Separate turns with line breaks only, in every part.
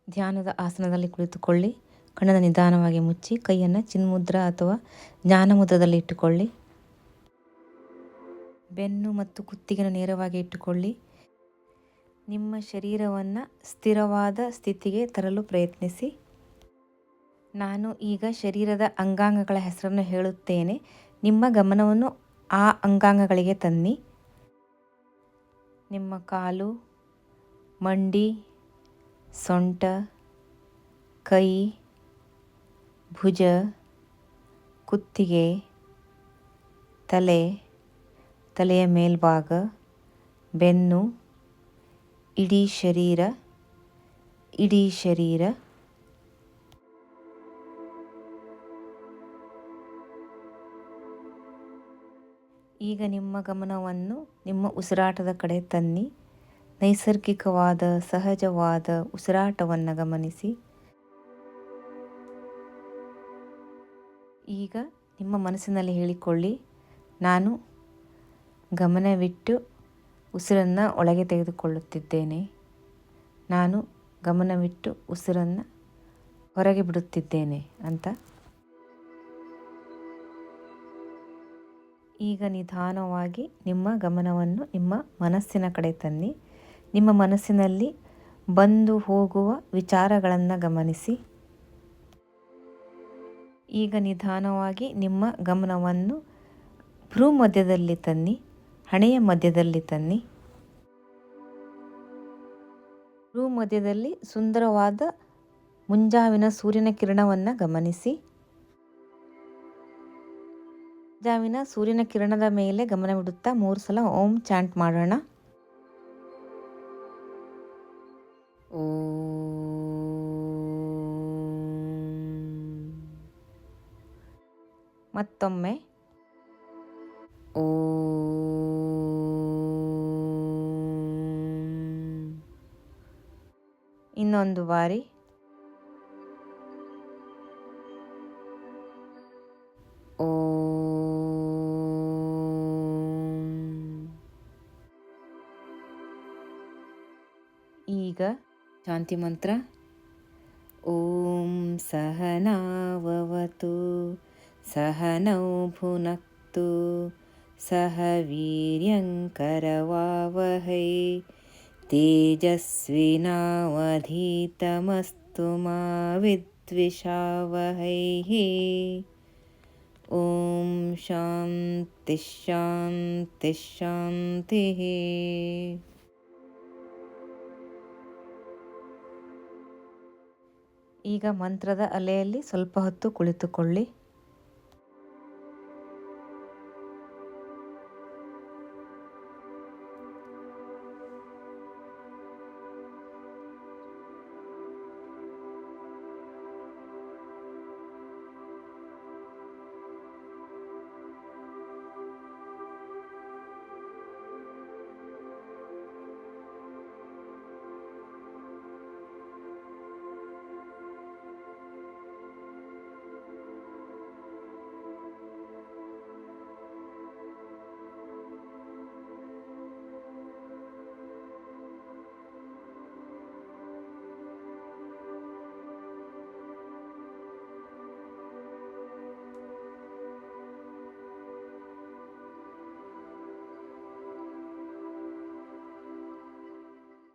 ಧ್ಯಾನದ ಆಸನದಲ್ಲಿ ಕುಳಿತುಕೊಳ್ಳಿ. ಕಣ್ಣನ್ನು ನಿಧಾನವಾಗಿ ಮುಚ್ಚಿ ಕೈಯನ್ನು ಚಿನ್ಮುದ್ರ ಅಥವಾ ಜ್ಞಾನ ಮುದ್ರದಲ್ಲಿ ಇಟ್ಟುಕೊಳ್ಳಿ. ಬೆನ್ನು ಮತ್ತು ಕುತ್ತಿಗೆಯನ್ನು ನೇರವಾಗಿ ಇಟ್ಟುಕೊಳ್ಳಿ. ನಿಮ್ಮ ಶರೀರವನ್ನು ಸ್ಥಿರವಾದ ಸ್ಥಿತಿಗೆ ತರಲು ಪ್ರಯತ್ನಿಸಿ. ನಾನು ಈಗ ಶರೀರದ ಅಂಗಾಂಗಗಳ ಹೆಸರನ್ನು ಹೇಳುತ್ತೇನೆ. ನಿಮ್ಮ ಗಮನವನ್ನು ಆ ಅಂಗಾಂಗಗಳಿಗೆ ತನ್ನಿ. ನಿಮ್ಮ ಕಾಲು, ಮಂಡಿ, ಸೊಂಟ, ಕೈ, ಭುಜ, ಕುತ್ತಿಗೆ, ತಲೆಯ ಮೇಲ್ಭಾಗ, ಬೆನ್ನು, ಇಡೀ ಶರೀರ. ಈಗ ನಿಮ್ಮ ಗಮನವನ್ನು ನಿಮ್ಮ ಉಸಿರಾಟದ ಕಡೆ ತನ್ನಿ. ನೈಸರ್ಗಿಕವಾದ ಸಹಜವಾದ ಉಸಿರಾಟವನ್ನು ಗಮನಿಸಿ. ಈಗ ನಿಮ್ಮ ಮನಸ್ಸಿನಲ್ಲಿ ಹೇಳಿಕೊಳ್ಳಿ, ನಾನು ಗಮನವಿಟ್ಟು ಉಸಿರನ್ನು ಒಳಗೆ ತೆಗೆದುಕೊಳ್ಳುತ್ತಿದ್ದೇನೆ, ನಾನು ಗಮನವಿಟ್ಟು ಉಸಿರನ್ನು ಹೊರಗೆ ಬಿಡುತ್ತಿದ್ದೇನೆ ಅಂತ. ಈಗ ನಿಧಾನವಾಗಿ ನಿಮ್ಮ ಗಮನವನ್ನು ನಿಮ್ಮ ಮನಸ್ಸಿನ ಕಡೆ ತನ್ನಿ. ನಿಮ್ಮ ಮನಸ್ಸಿನಲ್ಲಿ ಬಂದು ಹೋಗುವ ವಿಚಾರಗಳನ್ನು ಗಮನಿಸಿ. ಈಗ ನಿಧಾನವಾಗಿ ನಿಮ್ಮ ಗಮನವನ್ನು ಭ್ರೂ ಮಧ್ಯದಲ್ಲಿ ತನ್ನಿ, ಹಣೆಯ ಮಧ್ಯದಲ್ಲಿ ತನ್ನಿ. ಭ್ರೂ ಮಧ್ಯದಲ್ಲಿ ಸುಂದರವಾದ ಮುಂಜಾವಿನ ಸೂರ್ಯನ ಕಿರಣವನ್ನು ಗಮನಿಸಿ. ಮುಂಜಾವಿನ ಸೂರ್ಯನ ಕಿರಣದ ಮೇಲೆ ಗಮನವಿಡುತ್ತಾ 3 ಸಲ ಓಂ ಚಾಂಟ್ ಮಾಡೋಣ. ಮತ್ತೊಮ್ಮೆ ಇನ್ನೊಂದು ಬಾರಿ. ಈಗ ಶಾಂತಿ ಮಂತ್ರ. ಓಂ ಸಹನಾವವತು ಸಹನೌ ಭುನಕ್ತು ಸಹ ವೀರ್ಯಂಕರವಾವಹೈ ತೇಜಸ್ವಿನಾವಧೀತಮಸ್ತು ಮಾ ವಿದ್ವಿಷಾವಹೈ. ಓಂ ಶಾಂತಿ ಶಾಂತಿ ಶಾಂತಿ. ಈಗ ಮಂತ್ರದ ಅಲೆಯಲ್ಲಿ ಸ್ವಲ್ಪ ಹೊತ್ತು ಕುಳಿತುಕೊಳ್ಳಿ.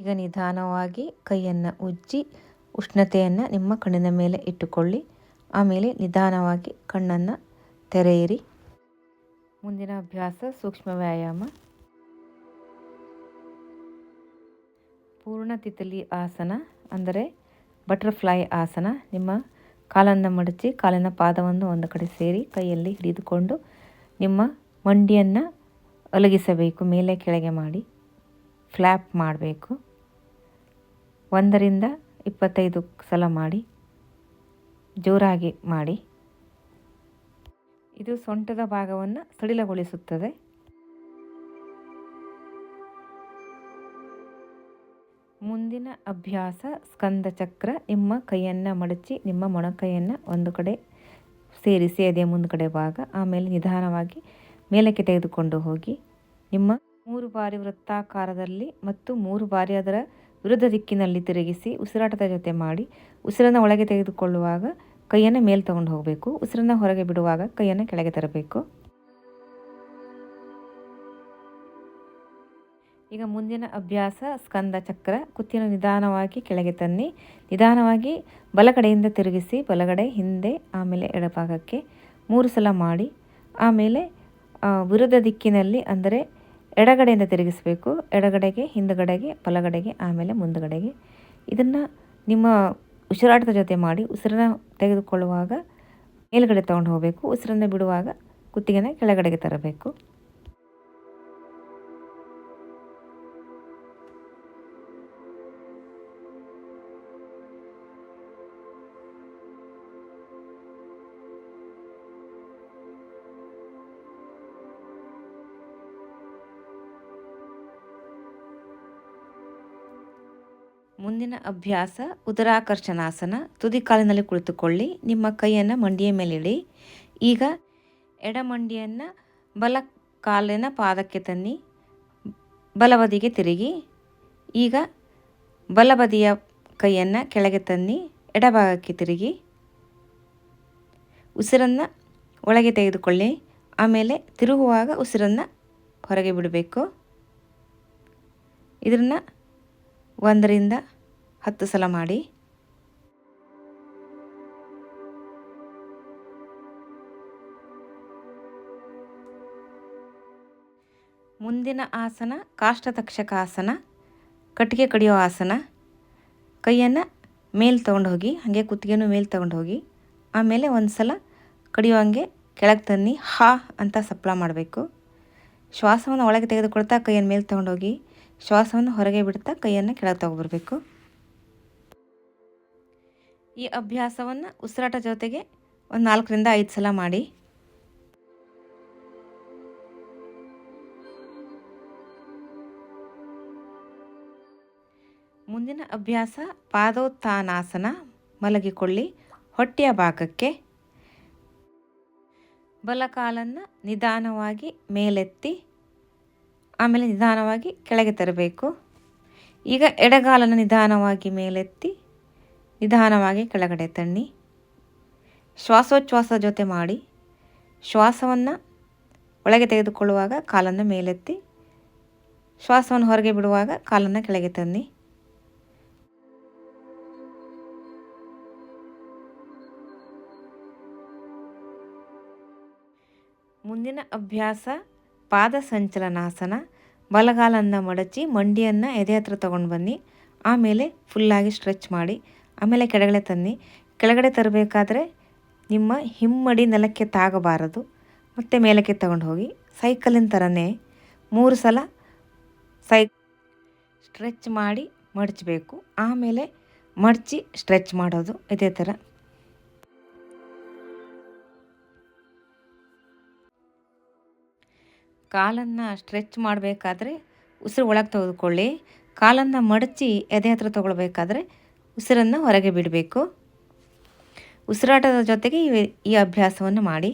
ಈಗ ನಿಧಾನವಾಗಿ ಕೈಯನ್ನು ಉಜ್ಜಿ ಉಷ್ಣತೆಯನ್ನು ನಿಮ್ಮ ಕಣ್ಣಿನ ಮೇಲೆ ಇಟ್ಟುಕೊಳ್ಳಿ. ಆಮೇಲೆ ನಿಧಾನವಾಗಿ ಕಣ್ಣನ್ನು ತೆರೆಯಿರಿ. ಮುಂದಿನ ಅಭ್ಯಾಸ ಸೂಕ್ಷ್ಮ ವ್ಯಾಯಾಮ. ಪೂರ್ಣ ತಿಥಲಿ ಆಸನ ಅಂದರೆ ಬಟರ್ಫ್ಲೈ ಆಸನ. ನಿಮ್ಮ ಕಾಲನ್ನು ಮಡಚಿ ಕಾಲಿನ ಪಾದವನ್ನು ಒಂದು ಕಡೆ ಸೇರಿ ಕೈಯಲ್ಲಿ ಹಿಡಿದುಕೊಂಡು ನಿಮ್ಮ ಮಂಡಿಯನ್ನು ಅಲಗಿಸಬೇಕು. ಮೇಲೆ ಕೆಳಗೆ ಮಾಡಿ ಫ್ಲ್ಯಾಪ್ ಮಾಡಬೇಕು. 1 ರಿಂದ 25 ಸಲ ಮಾಡಿ, ಜೋರಾಗಿ ಮಾಡಿ. ಇದು ಸೊಂಟದ ಭಾಗವನ್ನು ಸಡಿಲಗೊಳಿಸುತ್ತದೆ. ಮುಂದಿನ ಅಭ್ಯಾಸ ಸ್ಕಂದ ಚಕ್ರ. ನಿಮ್ಮ ಕೈಯನ್ನು ಮಡಚಿ ನಿಮ್ಮ ಮೊಣಕೈಯನ್ನು ಒಂದು ಕಡೆ ಸೇರಿಸಿ ಅದೇ ಮುಂದುಗಡೆ ಭಾಗ. ಆಮೇಲೆ ನಿಧಾನವಾಗಿ ಮೇಲಕ್ಕೆ ತೆಗೆದುಕೊಂಡು ಹೋಗಿ ನಿಮ್ಮ 3 ಬಾರಿ ವೃತ್ತಾಕಾರದಲ್ಲಿ ಮತ್ತು 3 ಬಾರಿ ಅದರ ವಿರುದ್ಧ ದಿಕ್ಕಿನಲ್ಲಿ ತಿರುಗಿಸಿ ಉಸಿರಾಟದ ಜೊತೆ ಮಾಡಿ ಉಸಿರನ್ನು ಒಳಗೆ ತೆಗೆದುಕೊಳ್ಳುವಾಗ ಕೈಯನ್ನು ಮೇಲೆ ತಗೊಂಡು ಹೋಗಬೇಕು. ಉಸಿರನ್ನು ಹೊರಗೆ ಬಿಡುವಾಗ ಕೈಯನ್ನು ಕೆಳಗೆ ತರಬೇಕು. ಈಗ ಮುಂದಿನ ಅಭ್ಯಾಸ ಸ್ಕಂದ ಚಕ್ರ. ಕುತ್ತಿಯನ್ನು ನಿಧಾನವಾಗಿ ಕೆಳಗೆ ತನ್ನಿ, ನಿಧಾನವಾಗಿ ಬಲಗಡೆಯಿಂದ ತಿರುಗಿಸಿ ಬಲಗಡೆ ಹಿಂದೆ ಆಮೇಲೆ ಎಡಭಾಗಕ್ಕೆ 3 ಸಲ ಮಾಡಿ ಆಮೇಲೆ ವಿರುದ್ಧ ದಿಕ್ಕಿನಲ್ಲಿ ಅಂದರೆ ಎಡಗಡೆಯಿಂದ ತಿರುಗಿಸಬೇಕು. ಎಡಗಡೆಗೆ, ಹಿಂದುಗಡೆಗೆ, ಬಲಗಡೆಗೆ, ಆಮೇಲೆ ಮುಂದುಗಡೆಗೆ. ಇದನ್ನು ನಿಮ್ಮ ಉಸಿರಾಟದ ಜೊತೆ ಮಾಡಿ ಉಸಿರನ್ನ ತೆಗೆದುಕೊಳ್ಳುವಾಗ ಮೇಲ್ಗಡೆ ತೊಗೊಂಡು ಹೋಗಬೇಕು. ಉಸಿರನ್ನು ಬಿಡುವಾಗ ಕುತ್ತಿಗೆನ ಕೆಳಗಡೆಗೆ ತರಬೇಕು. ಮುಂದಿನ ಅಭ್ಯಾಸ ಉದರಾಕರ್ಷಣಾಸನ. ತುದಿ ಕಾಲಿನಲ್ಲಿ ಕುಳಿತುಕೊಳ್ಳಿ. ನಿಮ್ಮ ಕೈಯನ್ನು ಮಂಡಿಯ ಮೇಲೆ ಇಡಿ. ಈಗ ಎಡ ಮಂಡಿಯನ್ನು ಬಲ ಕಾಲಿನ ಪಾದಕ್ಕೆ ತನ್ನಿ, ಬಲಬದಿಗೆ ತಿರುಗಿ. ಈಗ ಬಲಬದಿಯ ಕೈಯನ್ನು ಕೆಳಗೆ ತನ್ನಿ, ಎಡಭಾಗಕ್ಕೆ ತಿರುಗಿ. ಉಸಿರನ್ನು ಒಳಗೆ ತೆಗೆದುಕೊಳ್ಳಿ. ಆಮೇಲೆ ತಿರುಗುವಾಗ ಉಸಿರನ್ನು ಹೊರಗೆ ಬಿಡಬೇಕು. ಇದನ್ನು 1 ರಿಂದ 10 ಸಲ ಮಾಡಿ. ಮುಂದಿನ ಆಸನ ಕಾಷ್ಟತಕ್ಷಕಾಸನ, ಕಟ್ಟಿಗೆ ಕಡಿಯೋ ಆಸನ. ಕೈಯನ್ನು ಮೇಲೆ ತೊಗೊಂಡು ಹೋಗಿ, ಹಾಗೆ ಕುತ್ತಿಗೆನೂ ಮೇಲೆ ತೊಗೊಂಡು ಹೋಗಿ. ಆಮೇಲೆ 1 ಸಲ ಕಡಿಯೋ ಹಂಗೆ ಕೆಳಗೆ ತನ್ನಿ, ಹಾ ಅಂತ ಸಪ್ಪಳ ಮಾಡಬೇಕು. ಶ್ವಾಸವನ್ನು ಒಳಗೆ ತೆಗೆದುಕೊಳ್ತಾ ಕೈಯನ್ನು ಮೇಲೆ ತೊಗೊಂಡೋಗಿ ಶ್ವಾಸವನ್ನು ಹೊರಗೆ ಬಿಡ್ತಾ ಕೈಯನ್ನು ಕೆಳಗೆ ತಗೊಬರಬೇಕು. ಈ ಅಭ್ಯಾಸವನ್ನು ಉಸಿರಾಟ ಜೊತೆಗೆ 4 ರಿಂದ 5 ಸಲ ಮಾಡಿ. ಮುಂದಿನ ಅಭ್ಯಾಸ ಪಾದೋತ್ಥಾನಾಸನ. ಮಲಗಿಕೊಳ್ಳಿ. ಹೊಟ್ಟೆಯ ಭಾಗಕ್ಕೆ ಬಲಕಾಲನ್ನು ನಿಧಾನವಾಗಿ ಮೇಲೆತ್ತಿ ಆಮೇಲೆ ನಿಧಾನವಾಗಿ ಕೆಳಗೆ ತರಬೇಕು. ಈಗ ಎಡಗಾಲನ್ನು ನಿಧಾನವಾಗಿ ಮೇಲೆತ್ತಿ ನಿಧಾನವಾಗಿ ಕೆಳಗಡೆ ತನ್ನಿ. ಶ್ವಾಸೋಚ್ಛ್ವಾಸದ ಜೊತೆ ಮಾಡಿ. ಶ್ವಾಸವನ್ನು ಒಳಗೆ ತೆಗೆದುಕೊಳ್ಳುವಾಗ ಕಾಲನ್ನು ಮೇಲೆತ್ತಿ, ಶ್ವಾಸವನ್ನು ಹೊರಗೆ ಬಿಡುವಾಗ ಕಾಲನ್ನು ಕೆಳಗೆ ತನ್ನಿ. ಮುಂದಿನ ಅಭ್ಯಾಸ ಪಾದ ಸಂಚಲನಾಸನ. ಬಲಗಾಲನ್ನು ಮಡಚಿ ಮಂಡಿಯನ್ನು ಎದೆ ಹತ್ರ ತೊಗೊಂಡು ಬನ್ನಿ. ಆಮೇಲೆ ಫುಲ್ಲಾಗಿ ಸ್ಟ್ರೆಚ್ ಮಾಡಿ ಆಮೇಲೆ ಕೆಳಗಡೆ ತನ್ನಿ. ಕೆಳಗಡೆ ತರಬೇಕಾದ್ರೆ ನಿಮ್ಮ ಹಿಮ್ಮಡಿ ನೆಲಕ್ಕೆ ತಾಗಬಾರದು. ಮತ್ತು ಮೇಲಕ್ಕೆ ತಗೊಂಡು ಹೋಗಿ ಸೈಕಲಿನ ಥರನೇ 3 ಸಲ ಸ್ಟ್ರೆಚ್ ಮಾಡಿ ಮಡಚಬೇಕು. ಆಮೇಲೆ ಮಡಚಿ ಸ್ಟ್ರೆಚ್ ಮಾಡೋದು ಇದೇ ಥರ. ಕಾಲನ್ನು ಸ್ಟ್ರೆಚ್ ಮಾಡಬೇಕಾದ್ರೆ ಉಸಿರು ಒಳಗೆ ತೆಗೆದುಕೊಳ್ಳಿ. ಕಾಲನ್ನು ಮಡಚಿ ಎದೆ ಹತ್ರ ತೊಗೊಳ್ಬೇಕಾದ್ರೆ ಉಸಿರನ್ನು ಹೊರಗೆ ಬಿಡಬೇಕು. ಉಸಿರಾಟದ ಜೊತೆಗೆ ಈ ಅಭ್ಯಾಸವನ್ನು ಮಾಡಿ.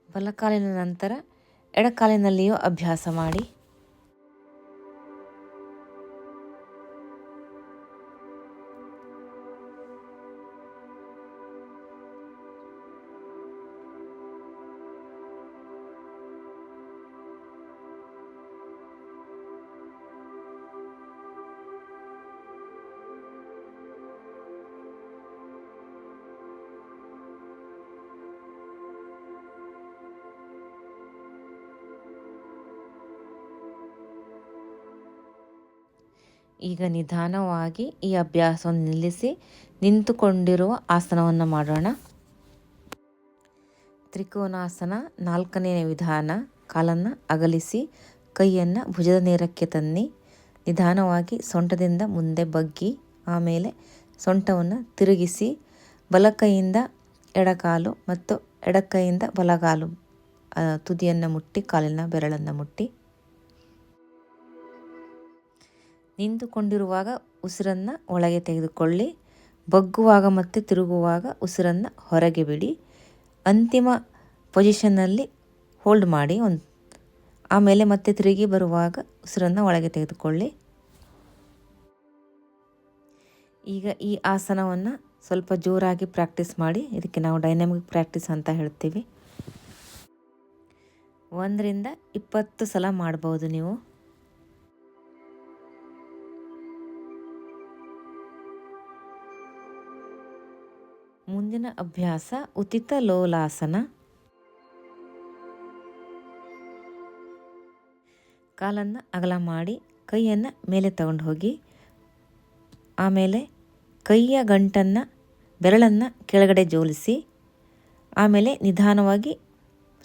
ಬಲಕಾಲಿನ ನಂತರ ಎಡಕಾಲಿನಲ್ಲಿಯೂ ಅಭ್ಯಾಸ ಮಾಡಿ. ಈಗ ನಿಧಾನವಾಗಿ ಈ ಅಭ್ಯಾಸವನ್ನು ನಿಲ್ಲಿಸಿ ನಿಂತುಕೊಂಡಿರುವ ಆಸನವನ್ನು ಮಾಡೋಣ. ತ್ರಿಕೋನಾಸನ 4ನೇ ವಿಧಾನ. ಕಾಲನ್ನು ಅಗಲಿಸಿ ಕೈಯನ್ನು ಭುಜದ ನೇರಕ್ಕೆ ತನ್ನಿ. ನಿಧಾನವಾಗಿ ಸೊಂಟದಿಂದ ಮುಂದೆ ಬಗ್ಗಿ ಆಮೇಲೆ ಸೊಂಟವನ್ನು ತಿರುಗಿಸಿ ಬಲಕೈಯಿಂದ ಎಡಕಾಲು ಮತ್ತು ಎಡಕೈಯಿಂದ ಬಲಗಾಲು ತುದಿಯನ್ನು ಮುಟ್ಟಿ ಕಾಲಿನ ಬೆರಳನ್ನು ಮುಟ್ಟಿ. ನಿಂತುಕೊಂಡಿರುವಾಗ ಉಸಿರನ್ನು ಒಳಗೆ ತೆಗೆದುಕೊಳ್ಳಿ. ಬಗ್ಗುವಾಗ ಮತ್ತು ತಿರುಗುವಾಗ ಉಸಿರನ್ನು ಹೊರಗೆ ಬಿಡಿ. ಅಂತಿಮ ಪೊಸಿಷನ್ನಲ್ಲಿ ಹೋಲ್ಡ್ ಮಾಡಿ. ಆಮೇಲೆ ಮತ್ತೆ ತಿರುಗಿ ಬರುವಾಗ ಉಸಿರನ್ನು ಒಳಗೆ ತೆಗೆದುಕೊಳ್ಳಿ. ಈಗ ಈ ಆಸನವನ್ನು ಸ್ವಲ್ಪ ಜೋರಾಗಿ ಪ್ರಾಕ್ಟೀಸ್ ಮಾಡಿ. ಇದಕ್ಕೆ ನಾವು ಡೈನಾಮಿಕ್ ಪ್ರಾಕ್ಟೀಸ್ ಅಂತ ಹೇಳ್ತೀವಿ. 1ರಿಂದ 20 ಸಲ ಮಾಡ್ಬೋದು ನೀವು. ಮುಂದಿನ ಅಭ್ಯಾಸ ಉತ್ತಿತ ಲೋಲಾಸನ. ಕಾಲನ್ನು ಅಗಲ ಮಾಡಿ ಕೈಯನ್ನು ಮೇಲೆ ತಗೊಂಡು ಹೋಗಿ, ಆಮೇಲೆ ಕೈಯ ಗಂಟನ್ನು ಬೆರಳನ್ನು ಕೆಳಗಡೆ ಜೋಲಿಸಿ, ಆಮೇಲೆ ನಿಧಾನವಾಗಿ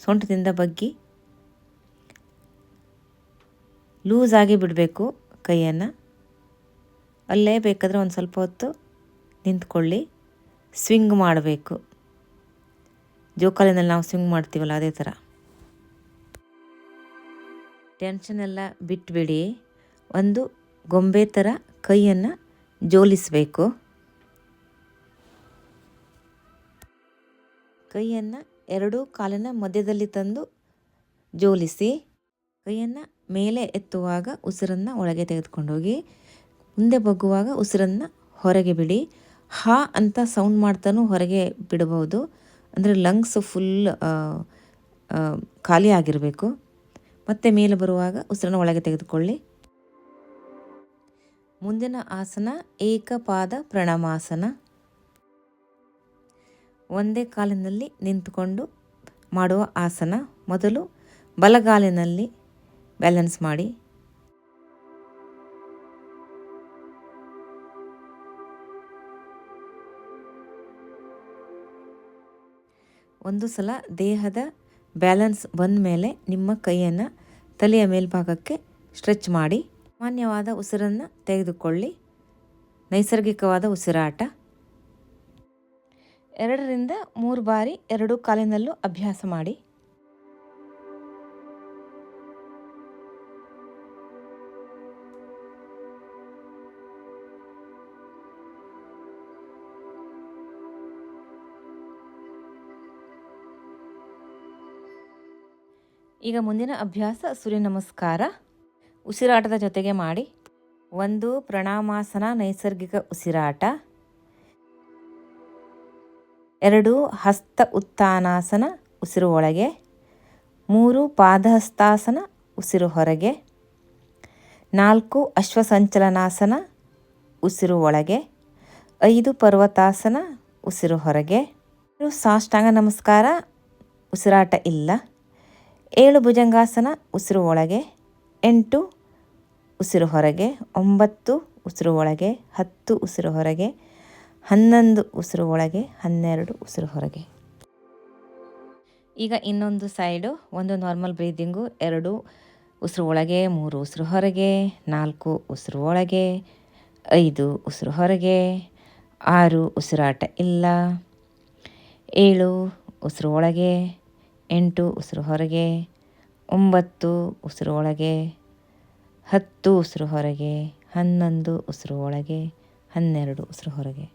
ಸೊಂಟದಿಂದ ಬಗ್ಗಿ ಲೂಸಾಗಿ ಬಿಡಬೇಕು ಕೈಯನ್ನು. ಅಲ್ಲೇ ಬೇಕಾದರೆ ಒಂದು ಸ್ವಲ್ಪ ಹೊತ್ತು ನಿಂತ್ಕೊಳ್ಳಿ. ಸ್ವಿಂಗ್ ಮಾಡಬೇಕು. ಜೋಕಾಲಿನಲ್ಲಿ ನಾವು ಸ್ವಿಂಗ್ ಮಾಡ್ತೀವಲ್ಲ ಅದೇ ಥರ. ಟೆನ್ಷನ್ ಎಲ್ಲ ಬಿಟ್ಬಿಡಿ. ಒಂದು ಗೊಂಬೆ ಥರ ಕೈಯನ್ನು ಜೋಲಿಸಬೇಕು. ಕೈಯನ್ನು 2 ಕಾಲಿನ ಮಧ್ಯದಲ್ಲಿ ತಂದು ಜೋಲಿಸಿ, ಕೈಯನ್ನು ಮೇಲೆ ಎತ್ತುವಾಗ ಉಸಿರನ್ನು ಒಳಗೆ ತೆಗೆದುಕೊಂಡೋಗಿ, ಮುಂದೆ ಬಗ್ಗುವಾಗ ಉಸಿರನ್ನು ಹೊರಗೆ ಬಿಡಿ. ಹಾ ಅಂತ ಸೌಂಡ್ ಮಾಡ್ತಾನೂ ಹೊರಗೆ ಬಿಡಬಹುದು. ಅಂದರೆ ಲಂಗ್ಸ್ ಫುಲ್ ಖಾಲಿ ಆಗಿರಬೇಕು. ಮತ್ತೆ ಮೇಲೆ ಬರುವಾಗ ಉಸಿರನ್ನು ಒಳಗೆ ತೆಗೆದುಕೊಳ್ಳಿ. ಮುಂದಿನ ಆಸನ ಏಕಪಾದ ಪ್ರಣಾಮಾಸನ. ಒಂದೇ ಕಾಲಿನಲ್ಲಿ ನಿಂತುಕೊಂಡು ಮಾಡುವ ಆಸನ. ಮೊದಲು ಬಲಗಾಲಿನಲ್ಲಿ ಬ್ಯಾಲೆನ್ಸ್ ಮಾಡಿ, ಒಂದು ಸಲ ದೇಹದ ಬ್ಯಾಲೆನ್ಸ್ ಬಂದ ಮೇಲೆ ನಿಮ್ಮ ಕೈಯನ್ನು ತಲೆಯ ಮೇಲ್ಭಾಗಕ್ಕೆ ಸ್ಟ್ರೆಚ್ ಮಾಡಿ ಸಾಮಾನ್ಯವಾದ ಉಸಿರನ್ನು ತೆಗೆದುಕೊಳ್ಳಿ. ನೈಸರ್ಗಿಕವಾದ ಉಸಿರಾಟ. 2ರಿಂದ 3 ಬಾರಿ 2 ಕಾಲಿನಲ್ಲೂ ಅಭ್ಯಾಸ ಮಾಡಿ. ಈಗ ಮುಂದಿನ ಅಭ್ಯಾಸ ಸೂರ್ಯ ನಮಸ್ಕಾರ. ಉಸಿರಾಟದ ಜೊತೆಗೆ ಮಾಡಿ. 1 ಪ್ರಣಾಮಾಸನ ನೈಸರ್ಗಿಕ ಉಸಿರಾಟ. 2 ಹಸ್ತ ಉತ್ಥಾನಾಸನ ಉಸಿರು ಒಳಗೆ. 3 ಪಾದಹಸ್ತಾಸನ ಉಸಿರು ಹೊರಗೆ. 4 ಅಶ್ವಸಂಚಲನಾಸನ ಉಸಿರು ಒಳಗೆ. 5 ಪರ್ವತಾಸನ ಉಸಿರು ಹೊರಗೆ. 6 ಸಾಷ್ಟಾಂಗ ನಮಸ್ಕಾರ ಉಸಿರಾಟ ಇಲ್ಲ. 7 ಭುಜಂಗಾಸನ ಉಸಿರು ಒಳಗೆ. 8 ಉಸಿರು ಹೊರಗೆ. 9 ಉಸಿರು ಒಳಗೆ. 10 ಉಸಿರು ಹೊರಗೆ. 11 ಉಸಿರು ಒಳಗೆ. 12 ಉಸಿರು ಹೊರಗೆ. ಈಗ ಇನ್ನೊಂದು ಸೈಡು. 1 normal breathing. 2 ಉಸಿರು ಒಳಗೆ. 3 ಉಸಿರು ಹೊರಗೆ. 4 ಉಸಿರು ಒಳಗೆ. 5 ಉಸಿರು ಹೊರಗೆ. 6 ಉಸಿರಾಟ ಇಲ್ಲ. 7 ಉಸಿರು ಒಳಗೆ. 8 ಉಸಿರು ಹೊರಗೆ. 9 ಉಸಿರು ಒಳಗೆ. 10 ಉಸಿರು ಹೊರಗೆ. 11 ಉಸಿರು ಒಳಗೆ. 12 ಉಸಿರು ಹೊರಗೆ.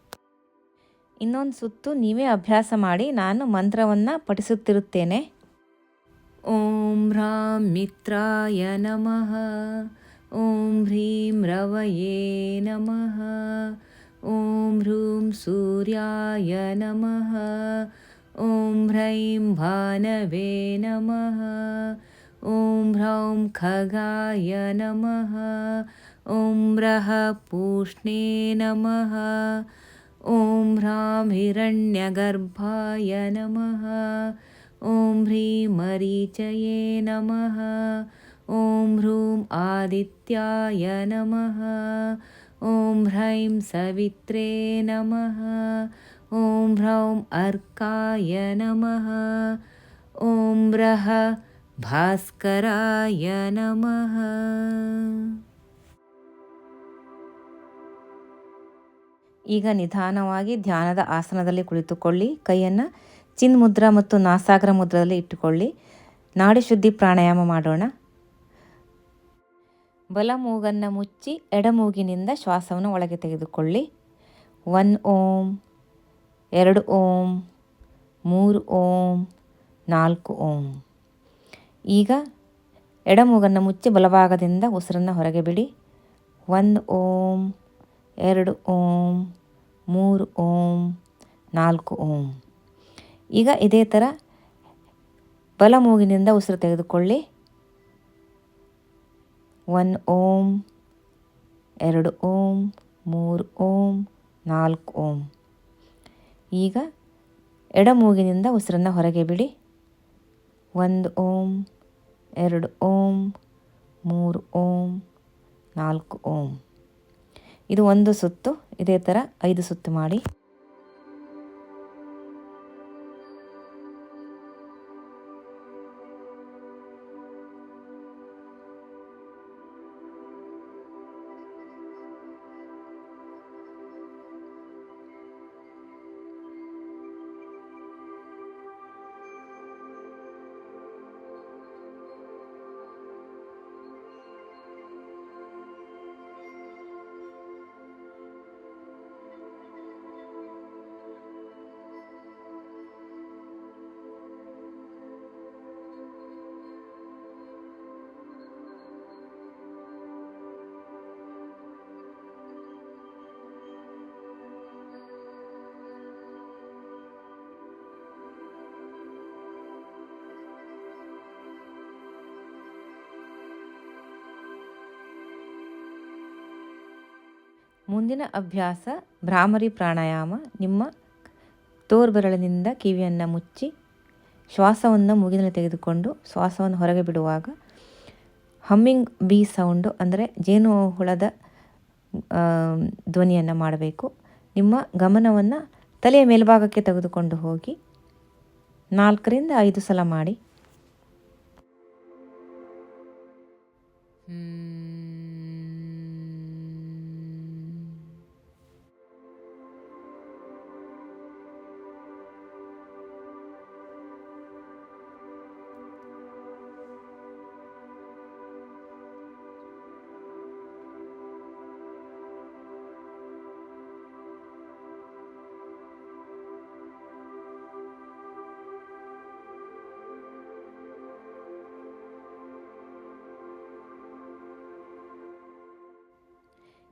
ಇನ್ನೊಂದು ಸುತ್ತು ನೀವೇ ಅಭ್ಯಾಸ ಮಾಡಿ. ನಾನು ಮಂತ್ರವನ್ನು ಪಠಿಸುತ್ತಿರುತ್ತೇನೆ. ಓಂ ಹ್ರಾಂ ಮಿತ್ರಾಯ ನಮಃ. ಓಂ ಹ್ರೀಂ ರವಯೇ ನಮಃ. ಓಂ ಹ್ರೂಂ ಸೂರ್ಯಾಯ ನಮಃ. ಓಂ ಹ್ರೈಂ ಭಾನವೇ ನಮಃ. ಓಂ ಹ್ರೌಂ ಖಗಾಯ ನಮಃ. ಓಂ ರಃ ಪೂಷ್ಣೇ ನಮಃ. ಓಂ ಹ್ರಾಂ ಹಿರಣ್ಯಗರ್ಭಾಯ ನಮಃ. ಓಂ ಹ್ರೀಂ ಮರೀಚಯೇ ನಮಃ. ಓಂ ಹ್ರೂಂ ಆದಿತ್ಯಾಯ ನಮಃ. ಓಂ ಹ್ರೈಂ ಸವಿತ್ರೇ ನಮಃ. ಓಂ ಹ್ರೌಂ ಅರ್ಕಾಯ ನಮಃ. ಓಂ ರಃ ಭಾಸ್ಕರಾಯ ನಮಃ. ಈಗ ನಿಧಾನವಾಗಿ ಧ್ಯಾನದ ಆಸನದಲ್ಲಿ ಕುಳಿತುಕೊಳ್ಳಿ. ಕೈಯನ್ನು ಚಿನ್ಮುದ್ರಾ ಮತ್ತು ನಾಸಾಗ್ರ ಮುದ್ರದಲ್ಲಿ ಇಟ್ಟುಕೊಳ್ಳಿ. ನಾಡಿ ಶುದ್ಧಿ ಪ್ರಾಣಾಯಾಮ ಮಾಡೋಣ. ಬಲ ಮೂಗನ್ನು ಮುಚ್ಚಿ ಎಡಮೂಗಿನಿಂದ ಶ್ವಾಸವನ್ನು ಒಳಗೆ ತೆಗೆದುಕೊಳ್ಳಿ. 1 ಓಂ, 2 ಓಂ, 3 ಓಂ, 4 ಓಂ. ಈಗ ಎಡಮೂಗನ್ನು ಮುಚ್ಚಿ ಬಲಭಾಗದಿಂದ ಉಸಿರನ್ನು ಹೊರಗೆ ಬಿಡಿ. 1 ಓಂ, 2 ಓಂ, 3 ಓಂ, 4 ಓಂ. ಈಗ ಇದೇ ಥರ ಬಲ ಮೂಗಿನಿಂದ ಉಸಿರು ತೆಗೆದುಕೊಳ್ಳಿ. 1 ಓಂ, 2 ಓಂ, 3 ಓಂ, 4 ಓಂ. ಈಗ ಎಡ ಮೂಗಿನಿಂದ ಉಸಿರನ್ನು ಹೊರಗೆ ಬಿಡಿ. 1 ಓಂ, 2 ಓಂ, 3 ಓಂ, 4 ಓಂ. ಇದು ಒಂದು ಸುತ್ತು. ಇದೇ ಥರ 5 ಸುತ್ತು ಮಾಡಿ. ಮುಂದಿನ ಅಭ್ಯಾಸ ಭ್ರಾಮರಿ ಪ್ರಾಣಾಯಾಮ. ನಿಮ್ಮ ತೋರ್ಬೆರಳಿನಿಂದ ಕಿವಿಯನ್ನು ಮುಚ್ಚಿ ಶ್ವಾಸವನ್ನು ಮೂಗಿನಲ್ಲಿ ತೆಗೆದುಕೊಂಡು ಶ್ವಾಸವನ್ನು ಹೊರಗೆ ಬಿಡುವಾಗ ಹಮ್ಮಿಂಗ್ ಬೀ ಸೌಂಡು, ಅಂದರೆ ಜೇನು ಹುಳದ ಧ್ವನಿಯನ್ನು ಮಾಡಬೇಕು. ನಿಮ್ಮ ಗಮನವನ್ನು ತಲೆಯ ಮೇಲ್ಭಾಗಕ್ಕೆ ತೆಗೆದುಕೊಂಡು ಹೋಗಿ 4ರಿಂದ 5 ಸಲ ಮಾಡಿ.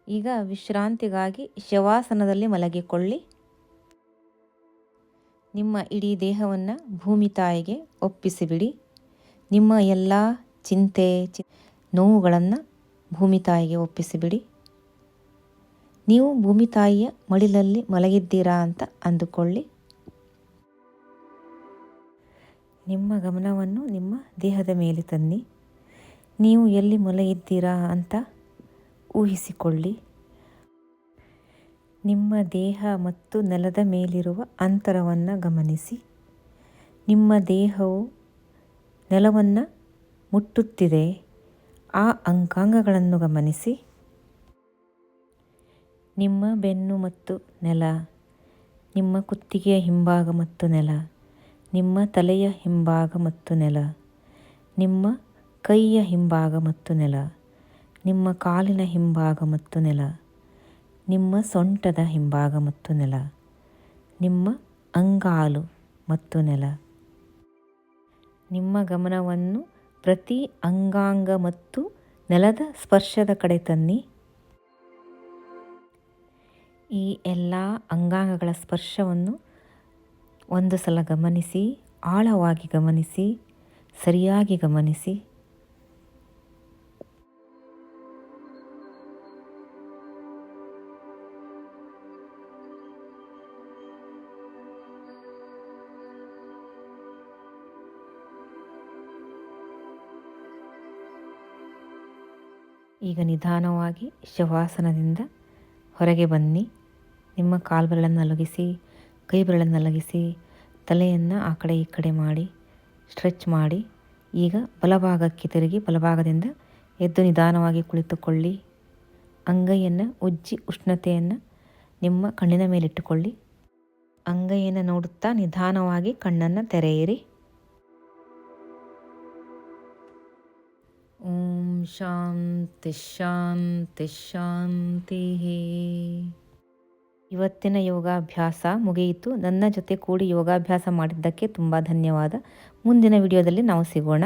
ಈಗ ವಿಶ್ರಾಂತಿಗಾಗಿ ಶವಾಸನದಲ್ಲಿ ಮಲಗಿಕೊಳ್ಳಿ. ನಿಮ್ಮ ಇಡೀ ದೇಹವನ್ನು ಭೂಮಿ ತಾಯಿಗೆ ಒಪ್ಪಿಸಿಬಿಡಿ. ನಿಮ್ಮ ಎಲ್ಲ ಚಿಂತೆ ನೋವುಗಳನ್ನು ಭೂಮಿ ತಾಯಿಗೆ ಒಪ್ಪಿಸಿಬಿಡಿ. ನೀವು ಭೂಮಿ ತಾಯಿಯ ಮಡಿಲಲ್ಲಿ ಮಲಗಿದ್ದೀರಾ ಅಂತ ಅಂದುಕೊಳ್ಳಿ. ನಿಮ್ಮ ಗಮನವನ್ನು ನಿಮ್ಮ ದೇಹದ ಮೇಲೆ ತನ್ನಿ. ನೀವು ಎಲ್ಲಿ ಮಲಗಿದ್ದೀರಾ ಅಂತ ಊಹಿಸಿಕೊಳ್ಳಿ. ನಿಮ್ಮ ದೇಹ ಮತ್ತು ನೆಲದ ಮೇಲಿರುವ ಅಂತರವನ್ನು ಗಮನಿಸಿ. ನಿಮ್ಮ ದೇಹವು ನೆಲವನ್ನು ಮುಟ್ಟುತ್ತಿದೆ. ಆ ಅಂಗಾಂಗಗಳನ್ನು ಗಮನಿಸಿ. ನಿಮ್ಮ ಬೆನ್ನು ಮತ್ತು ನೆಲ, ನಿಮ್ಮ ಕುತ್ತಿಗೆಯ ಹಿಂಭಾಗ ಮತ್ತು ನೆಲ, ನಿಮ್ಮ ತಲೆಯ ಹಿಂಭಾಗ ಮತ್ತು ನೆಲ, ನಿಮ್ಮ ಕೈಯ ಹಿಂಭಾಗ ಮತ್ತು ನೆಲ, ನಿಮ್ಮ ಕಾಲಿನ ಹಿಂಭಾಗ ಮತ್ತು ನೆಲ, ನಿಮ್ಮ ಸೊಂಟದ ಹಿಂಭಾಗ ಮತ್ತು ನೆಲ, ನಿಮ್ಮ ಅಂಗಾಲು ಮತ್ತು ನೆಲ. ನಿಮ್ಮ ಗಮನವನ್ನು ಪ್ರತಿ ಅಂಗಾಂಗ ಮತ್ತು ನೆಲದ ಸ್ಪರ್ಶದ ಕಡೆ ತನ್ನಿ. ಈ ಎಲ್ಲ ಅಂಗಾಂಗಗಳ ಸ್ಪರ್ಶವನ್ನು ಒಂದು ಸಲ ಗಮನಿಸಿ, ಆಳವಾಗಿ ಗಮನಿಸಿ, ಸರಿಯಾಗಿ ಗಮನಿಸಿ. ಈಗ ನಿಧಾನವಾಗಿ ಶವಾಸನದಿಂದ ಹೊರಗೆ ಬನ್ನಿ. ನಿಮ್ಮ ಕಾಲ್ಬೆರಳನ್ನು ಅಲಗಿಸಿ, ಕೈ ಬೆರಳನ್ನು ಅಲಗಿಸಿ, ತಲೆಯನ್ನು ಆ ಕಡೆ ಈ ಕಡೆ ಮಾಡಿ ಸ್ಟ್ರೆಚ್ ಮಾಡಿ. ಈಗ ಬಲಭಾಗಕ್ಕೆ ತಿರುಗಿ ಬಲಭಾಗದಿಂದ ಎದ್ದು ನಿಧಾನವಾಗಿ ಕುಳಿತುಕೊಳ್ಳಿ. ಅಂಗೈಯನ್ನು ಉಜ್ಜಿ ಉಷ್ಣತೆಯನ್ನು ನಿಮ್ಮ ಕಣ್ಣಿನ ಮೇಲಿಟ್ಟುಕೊಳ್ಳಿ. ಅಂಗೈಯನ್ನು ನೋಡುತ್ತಾ ನಿಧಾನವಾಗಿ ಕಣ್ಣನ್ನು ತೆರೆಯಿರಿ. ಓಂ ಶಾಂತಿ ಶಾಂತಿ ಶಾಂತಿ. ಇವತ್ತಿನ ಯೋಗಾಭ್ಯಾಸ ಮುಗಿಯಿತು. ನನ್ನ ಜೊತೆ ಕೂಡಿ ಯೋಗಾಭ್ಯಾಸ ಮಾಡಿದ್ದಕ್ಕೆ ತುಂಬ ಧನ್ಯವಾದ. ಮುಂದಿನ ವಿಡಿಯೋದಲ್ಲಿ ನಾವು ಸಿಗೋಣ.